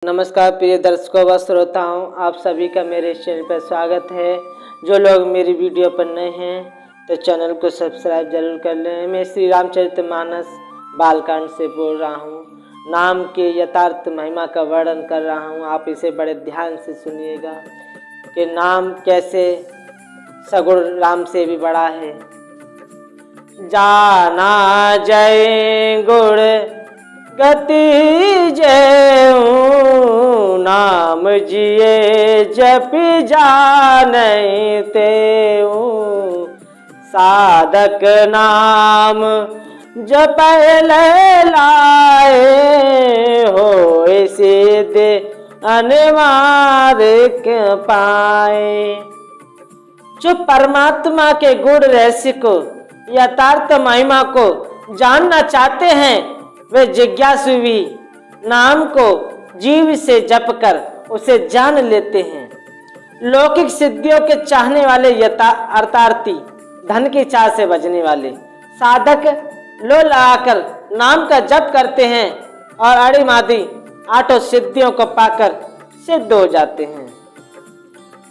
नमस्कार प्रिय दर्शकों व श्रोताओं, आप सभी का मेरे चैनल पर स्वागत है। जो लोग मेरी वीडियो पर नए हैं तो चैनल को सब्सक्राइब जरूर कर लें। मैं श्री रामचरितमानस बालकांड से बोल रहा हूँ। नाम के यथार्थ महिमा का वर्णन कर रहा हूँ। आप इसे बड़े ध्यान से सुनिएगा कि नाम कैसे सगुण राम से भी बड़ा है। जाना जय गुण गति जय नाम जिए जप जाने ते साधक नाम जप लाए हो सिद्ध अनिवार्य पाए। जो परमात्मा के गुण रहस्य को यथार्थ महिमा को जानना चाहते हैं वे जिज्ञासु भी नाम को जीव से जप कर उसे जान लेते हैं। लौकिक सिद्धियों के चाहने वाले अर्थार्थी, धन की चाह से बचने वाले साधक लो लगाकर नाम का जप करते हैं और अड़िमादी आठों सिद्धियों को पाकर सिद्ध हो जाते हैं।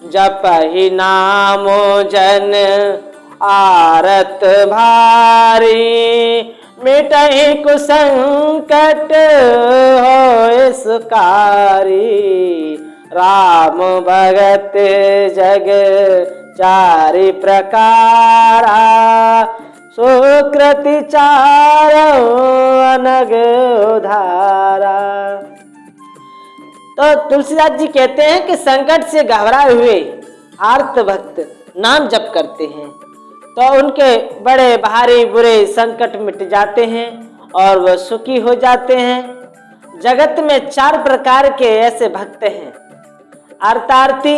जप ही नामो जन आरत भारी मिटहि कुसंकट हो सुकारी। राम भगत जग चारि प्रकारा सुकृति चारो अनग उधारा। तो तुलसीदास जी कहते हैं कि संकट से घबराए हुए आर्त भक्त नाम जप करते हैं तो उनके बड़े भारी बुरे संकट मिट जाते हैं और वह सुखी हो जाते हैं। जगत में चार प्रकार के ऐसे भक्त हैं। अर्थार्थी,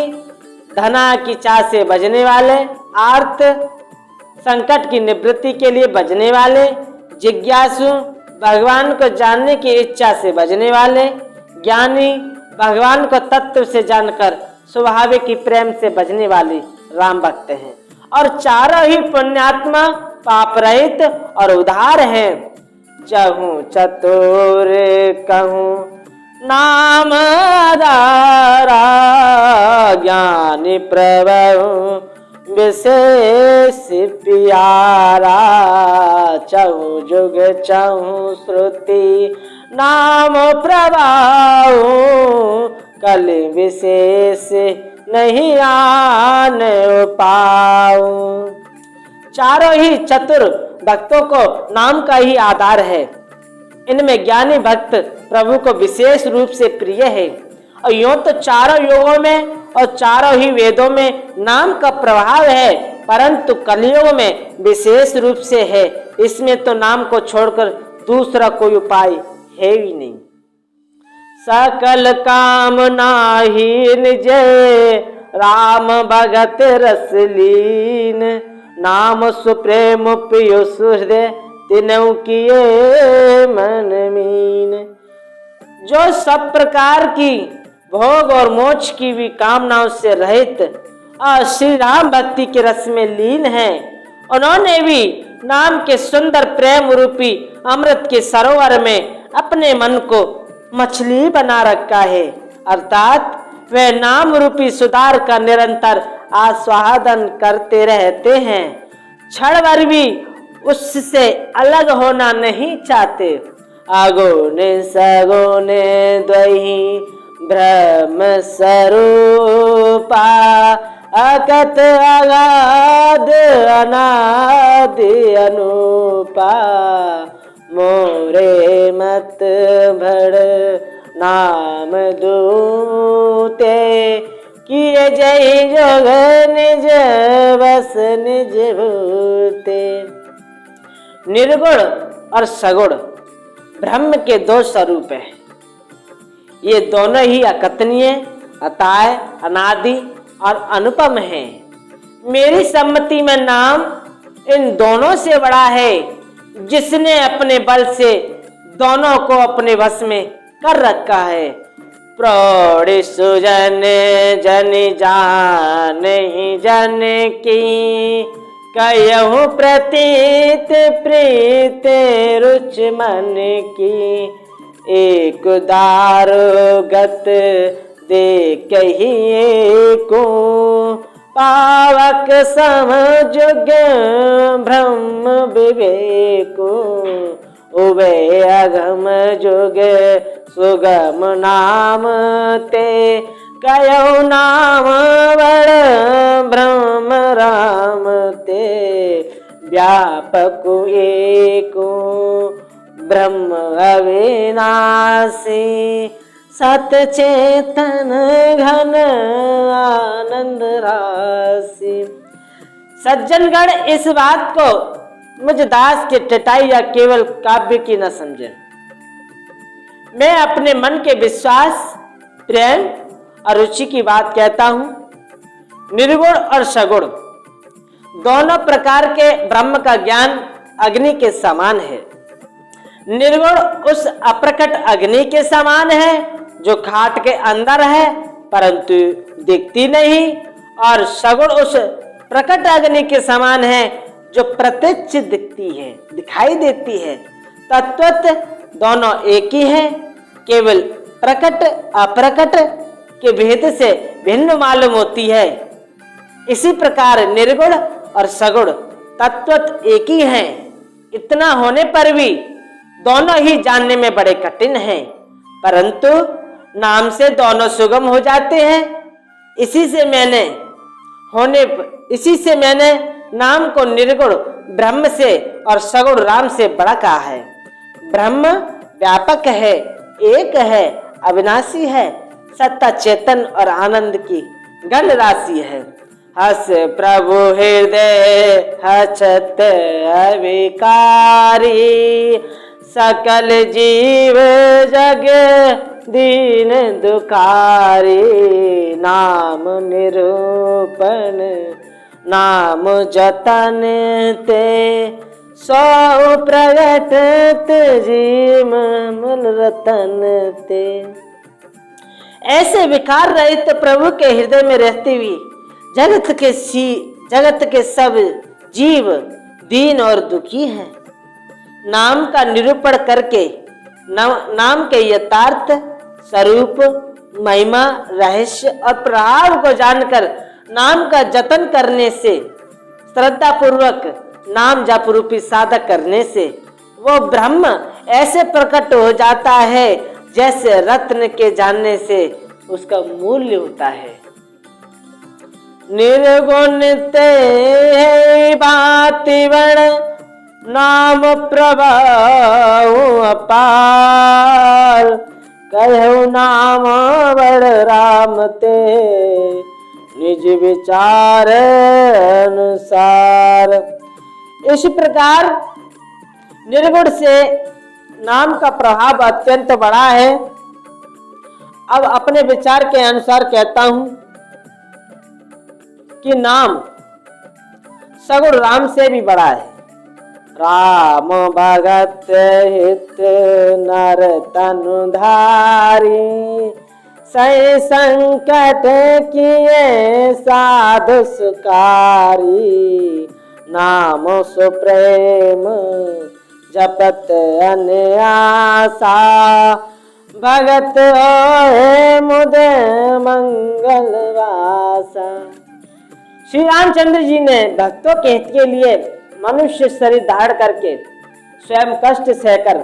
धना की चाह से बचने वाले, आर्त संकट की निवृत्ति के लिए बचने वाले, जिज्ञासु भगवान को जानने की इच्छा से बचने वाले, ज्ञानी भगवान को तत्व से जानकर स्वाभाविक की प्रेम से बचने वाले राम भक्त हैं। और चारों ही पुण्यात्मा, पाप रहित और उदार हैं। चहूं चतुर कहूं नाम आधारा ज्ञानी प्रभु विशेष प्यारा। चहूं जुग चहूं श्रुति नाम प्रभाव कलि विशेष नहीं आन पाऊं। चारों ही चतुर भक्तों को नाम का ही आधार है। इनमें ज्ञानी भक्त प्रभु को विशेष रूप से प्रिय है। और यूं तो चारों योगों में और चारों ही वेदों में नाम का प्रभाव है, परंतु कलियुग में विशेष रूप से है। इसमें तो नाम को छोड़कर दूसरा कोई उपाय है ही नहीं। सकल काम नाहीन जय राम भगत रसलीन। नाम सुप्रेम पीयूष हृदय तिनऊ किए मन मीन। जो सब प्रकार की भोग और मोक्ष की भी कामनाओं से रहित और श्री राम भक्ति के रस में लीन हैं, उन्होंने भी नाम के सुंदर प्रेम रूपी अमृत के सरोवर में अपने मन को मछली बना रखा है। अर्थात वे नाम रूपी सुधार का निरंतर आस्वादन करते रहते हैं। क्षण भर भी उससे अलग होना नहीं चाहते। आगोने सगोने द्वही ब्रह्म स्वरूपा अकत अगाध अनादि अनुपा। मोरे मत भड़ नाम दूते किए जय जोग निज बस निज भूते। निर्गुण और सगुण ब्रह्म के दो स्वरूप हैं। ये दोनों ही अकथनीय, अताय, अनादि और अनुपम हैं। मेरी सम्मति में नाम इन दोनों से बड़ा है, जिसने अपने बल से दोनों को अपने वश में कर रखा है। प्रौढ़ सुजन जन जान ही जन की कयहु प्रतीत प्रीत रुच मन की। एक दारुगत देखहि एको, पावक समजुग ब्रह्म विवेको, उभय अगम जुग सुगम नाम ते, कयो नाम बड़ ब्रह्म राम ते, व्यापक एको ब्रह्म अविनाशी, सत चेतन घन आनंद राशि। सज्जनगण इस बात को मुझ दास के टटाई या केवल काव्य की न समझे। मैं अपने मन के विश्वास, प्रेम और रुचि की बात कहता हूं। निर्गुण और सगुण दोनों प्रकार के ब्रह्म का ज्ञान अग्नि के समान है। निर्गुण उस अप्रकट अग्नि के समान है जो खाट के अंदर है परंतु दिखती नहीं, और सगुण उस प्रकट अग्नि के समान है जो प्रत्यक्ष दिखती है, दिखाई देती है। तत्वतः दोनों एक ही है, केवल प्रकट अप्रकट के भेद से भिन्न मालूम होती है। इसी प्रकार निर्गुण और सगुण तत्वतः एक ही हैं। इतना होने पर भी दोनों ही जानने में बड़े कठिन हैं, परंतु नाम से दोनों सुगम हो जाते हैं। इसी से मैंने नाम को निर्गुण ब्रह्म से और सगुण राम से बड़ा कहा है। ब्रह्म व्यापक है, एक है, अविनाशी है, सत्ता चेतन और आनंद की गण राशि है। हस प्रभु हृदय हछत अविकारी, सकल जीव जग दीन दुखारी, नाम निरूपण नाम जतन ते, सौ प्रगट जीव मूल रतन ते। ऐसे विकार रहित प्रभु के हृदय में रहती हुई जगत के सब जीव दीन और दुखी हैं। नाम का निरूपण करके नाम के यथार्थ स्वरूप, महिमा, रहस्य और प्रभाव को जानकर नाम का जतन करने से, श्रद्धा पूर्वक नाम जप रूपी साधक करने से वो ब्रह्म ऐसे प्रकट हो जाता है जैसे रत्न के जानने से उसका मूल्य होता है। निर्गुण ते भांति बड़ नाम प्रभाव अपार, कहु नाम बड़ राम ते निज विचार अनुसार। इस प्रकार निर्गुण से नाम का प्रभाव अत्यंत बड़ा है। अब अपने विचार के अनुसार कहता हूं कि नाम सगुण राम से भी बड़ा है। राम भगत हित नर तनु धारी, सही संकट किए साधु सुकारी, नाम सुप्रेम जपत अन्यासा, भगत होए मुद मंगल वासा। श्री रामचंद्र जी ने भक्तों के हित के लिए मनुष्य शरीर धारण करके स्वयं कष्ट सहकर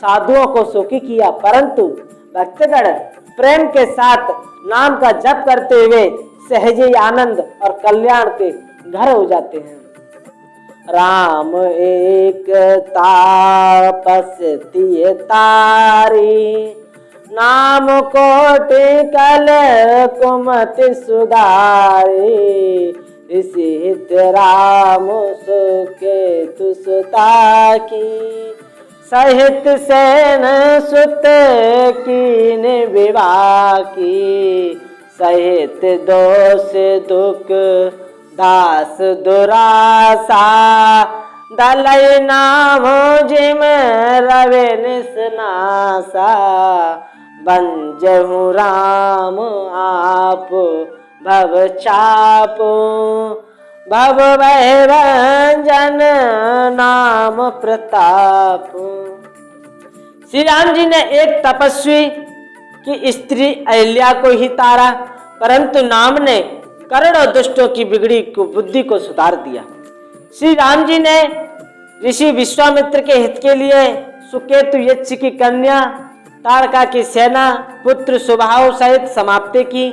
साधुओं को सुखी किया, परंतु भक्तगण प्रेम के साथ नाम का जप करते हुए सहज आनंद और कल्याण के घर हो जाते हैं। राम एक तापस्ती तारी, नाम कोटि कल कुमति सुधारी, इसी हित राम सुके तुसता की, सहित सेन सुत कीन विवाह की, सहित दोष दुख दास दुरासा, दलई नाम जिम रवे निसनासा, बंजहु राम आप भव चाप, भव भय भंजन नाम प्रताप। श्री राम जी ने एक तपस्वी की स्त्री अहिल्या को ही तारा, परंतु नाम ने करोड़ों दुष्टों की बिगड़ी बुद्धि को सुधार दिया। श्री राम जी ने ऋषि विश्वामित्र के हित के लिए सुकेतु यक्ष की कन्या तारका की सेना पुत्र सुबाहु सहित समाप्ति की,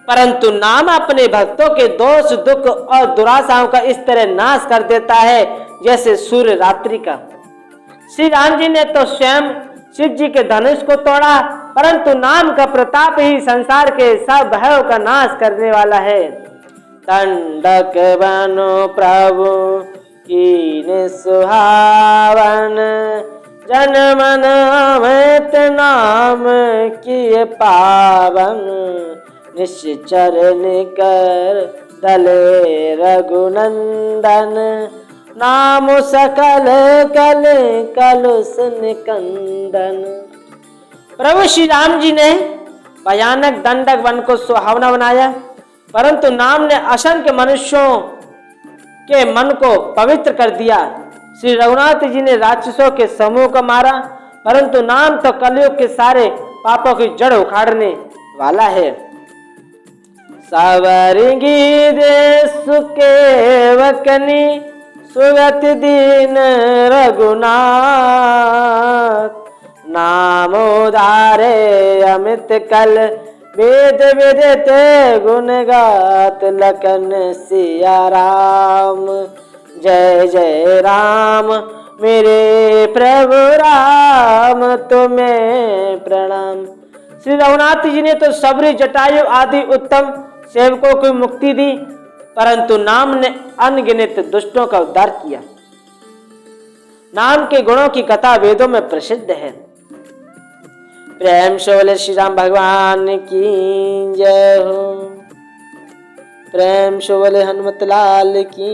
परंतु नाम अपने भक्तों के दोष दुख और दुराशाओं का इस तरह नाश कर देता है जैसे सूर्य रात्रि का। श्री राम जी ने तो स्वयं शिव जी के धनुष को तोड़ा, परंतु नाम का प्रताप ही संसार के सब भयों का नाश करने वाला है। दंडक बनो प्रभु कीन सुहावन, जन मन अमित नाम किए पावन, निश्चर निकर दले रघुनंदन, नाम सकल कल कलुष निकंदन। प्रभु श्री राम जी ने भयानक दंडक वन को सुहावना बनाया, परंतु नाम ने असंख्य मनुष्यों के मन को पवित्र कर दिया। श्री रघुनाथ जी ने राक्षसों के समूह को मारा, परंतु नाम तो कलयुग के सारे पापों की जड़ उखाड़ने वाला है। सवरिंगी दे सुके वकनी, सुगति दीन रघुनाथ, नाम उदारे अमित कल, वेद विदित गुण गात, लखन सिया राम, जय जय राम मेरे प्रभु राम, तुम्हें प्रणाम। श्री रघुनाथ जी ने तो सबरी जटायु आदि उत्तम सेवकों को मुक्ति दी, परंतु नाम ने अनगिनत दुष्टों का उद्धार किया। नाम के गुणों की कथा वेदों में प्रसिद्ध है। प्रेम से बोले श्री राम भगवान की जय हो, प्रेम से बोले हनुमत लाल की।